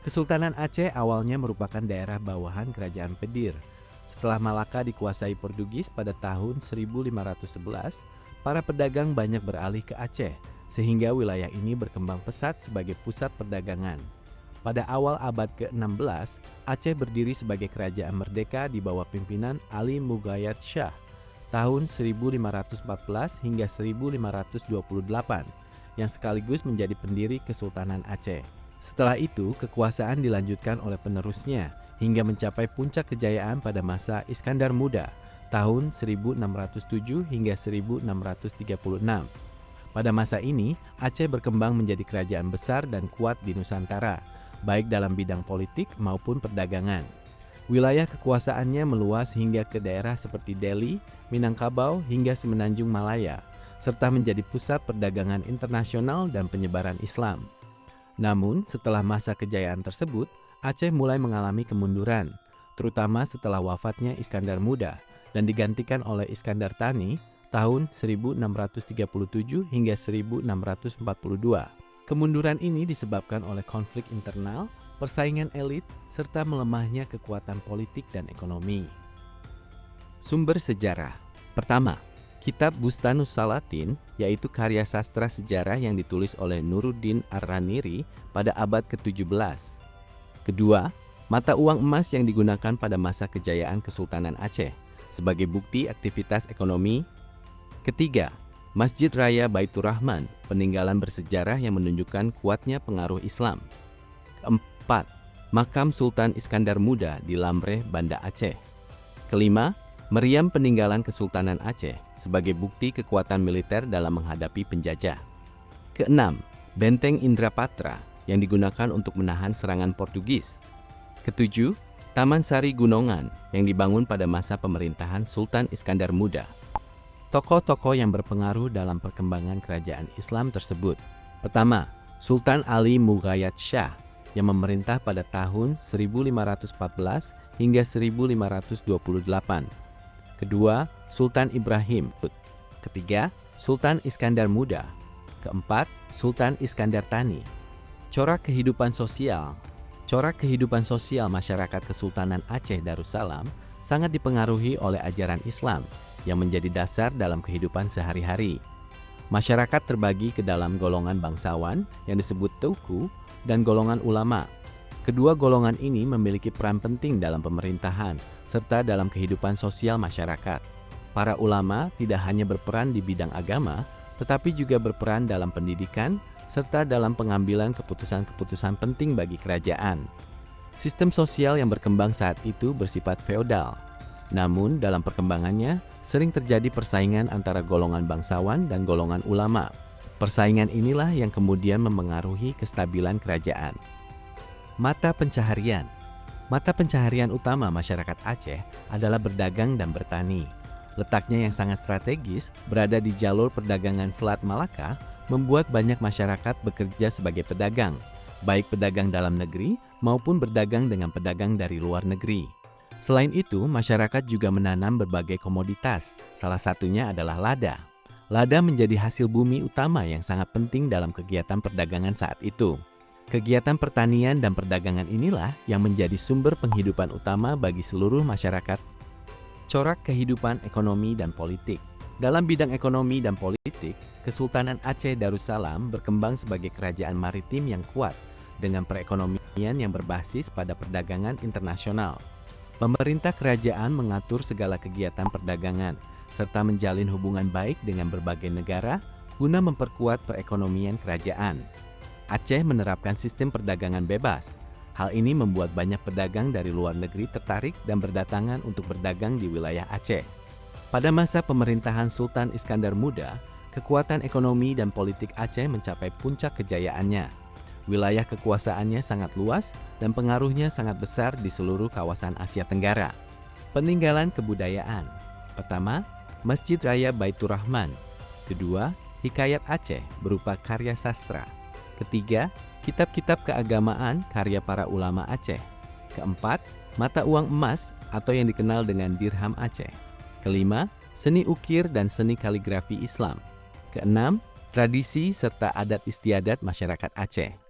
Kesultanan Aceh awalnya merupakan daerah bawahan Kerajaan Pedir. Setelah Malaka dikuasai Portugis pada tahun 1511, para pedagang banyak beralih ke Aceh, sehingga wilayah ini berkembang pesat sebagai pusat perdagangan. Pada awal abad ke-16, Aceh berdiri sebagai kerajaan merdeka di bawah pimpinan Ali Mughayat Shah tahun 1514 hingga 1528, yang sekaligus menjadi pendiri Kesultanan Aceh. Setelah itu, kekuasaan dilanjutkan oleh penerusnya hingga mencapai puncak kejayaan pada masa Iskandar Muda tahun 1607 hingga 1636. Pada masa ini, Aceh berkembang menjadi kerajaan besar dan kuat di Nusantara, baik dalam bidang politik maupun perdagangan. Wilayah kekuasaannya meluas hingga ke daerah seperti Delhi, Minangkabau, hingga Semenanjung Malaya, serta menjadi pusat perdagangan internasional dan penyebaran Islam. Namun, setelah masa kejayaan tersebut, Aceh mulai mengalami kemunduran, terutama setelah wafatnya Iskandar Muda dan digantikan oleh Iskandar Thani tahun 1637 hingga 1642. Kemunduran ini disebabkan oleh konflik internal, persaingan elit, serta melemahnya kekuatan politik dan ekonomi. Sumber sejarah. Pertama, Kitab Bustanus Salatin, yaitu karya sastra sejarah yang ditulis oleh Nuruddin Ar-Raniri pada abad ke-17. Kedua, mata uang emas yang digunakan pada masa kejayaan Kesultanan Aceh sebagai bukti aktivitas ekonomi. Ketiga, Masjid Raya Baitur Rahman, peninggalan bersejarah yang menunjukkan kuatnya pengaruh Islam. Keempat, makam Sultan Iskandar Muda di Lamreh, Banda Aceh. Kelima, meriam peninggalan Kesultanan Aceh sebagai bukti kekuatan militer dalam menghadapi penjajah. Keenam, Benteng Indrapatra yang digunakan untuk menahan serangan Portugis. Ketujuh, Taman Sari Gunongan yang dibangun pada masa pemerintahan Sultan Iskandar Muda. Tokoh-tokoh yang berpengaruh dalam perkembangan kerajaan Islam tersebut. Pertama, Sultan Ali Mughayat Shah yang memerintah pada tahun 1514 hingga 1528. Kedua, Sultan Ibrahim. Ketiga, Sultan Iskandar Muda. Keempat, Sultan Iskandar Thani. Corak kehidupan sosial masyarakat Kesultanan Aceh Darussalam sangat dipengaruhi oleh ajaran Islam yang menjadi dasar dalam kehidupan sehari-hari. Masyarakat terbagi ke dalam golongan bangsawan yang disebut Tuku dan golongan ulama. Kedua golongan ini memiliki peran penting dalam pemerintahan serta dalam kehidupan sosial masyarakat. Para ulama tidak hanya berperan di bidang agama, tetapi juga berperan dalam pendidikan serta dalam pengambilan keputusan-keputusan penting bagi kerajaan. Sistem sosial yang berkembang saat itu bersifat feodal. Namun dalam perkembangannya sering terjadi persaingan antara golongan bangsawan dan golongan ulama. Persaingan inilah yang kemudian memengaruhi kestabilan kerajaan. Mata pencaharian. Mata pencaharian utama masyarakat Aceh adalah berdagang dan bertani. Letaknya yang sangat strategis berada di jalur perdagangan Selat Malaka membuat banyak masyarakat bekerja sebagai pedagang, baik pedagang dalam negeri maupun berdagang dengan pedagang dari luar negeri. Selain itu, masyarakat juga menanam berbagai komoditas, salah satunya adalah lada. Lada menjadi hasil bumi utama yang sangat penting dalam kegiatan perdagangan saat itu. Kegiatan pertanian dan perdagangan inilah yang menjadi sumber penghidupan utama bagi seluruh masyarakat. Corak kehidupan ekonomi dan politik. Dalam bidang ekonomi dan politik, Kesultanan Aceh Darussalam berkembang sebagai kerajaan maritim yang kuat dengan perekonomian yang berbasis pada perdagangan internasional. Pemerintah kerajaan mengatur segala kegiatan perdagangan serta menjalin hubungan baik dengan berbagai negara guna memperkuat perekonomian kerajaan. Aceh menerapkan sistem perdagangan bebas. Hal ini membuat banyak pedagang dari luar negeri tertarik dan berdatangan untuk berdagang di wilayah Aceh. Pada masa pemerintahan Sultan Iskandar Muda, kekuatan ekonomi dan politik Aceh mencapai puncak kejayaannya. Wilayah kekuasaannya sangat luas dan pengaruhnya sangat besar di seluruh kawasan Asia Tenggara. Peninggalan kebudayaan. Pertama, Masjid Raya Baitur Rahman. Kedua, Hikayat Aceh berupa karya sastra. Ketiga, kitab-kitab keagamaan karya para ulama Aceh. Keempat, mata uang emas atau yang dikenal dengan dirham Aceh. Kelima, seni ukir dan seni kaligrafi Islam. Keenam, tradisi serta adat istiadat masyarakat Aceh.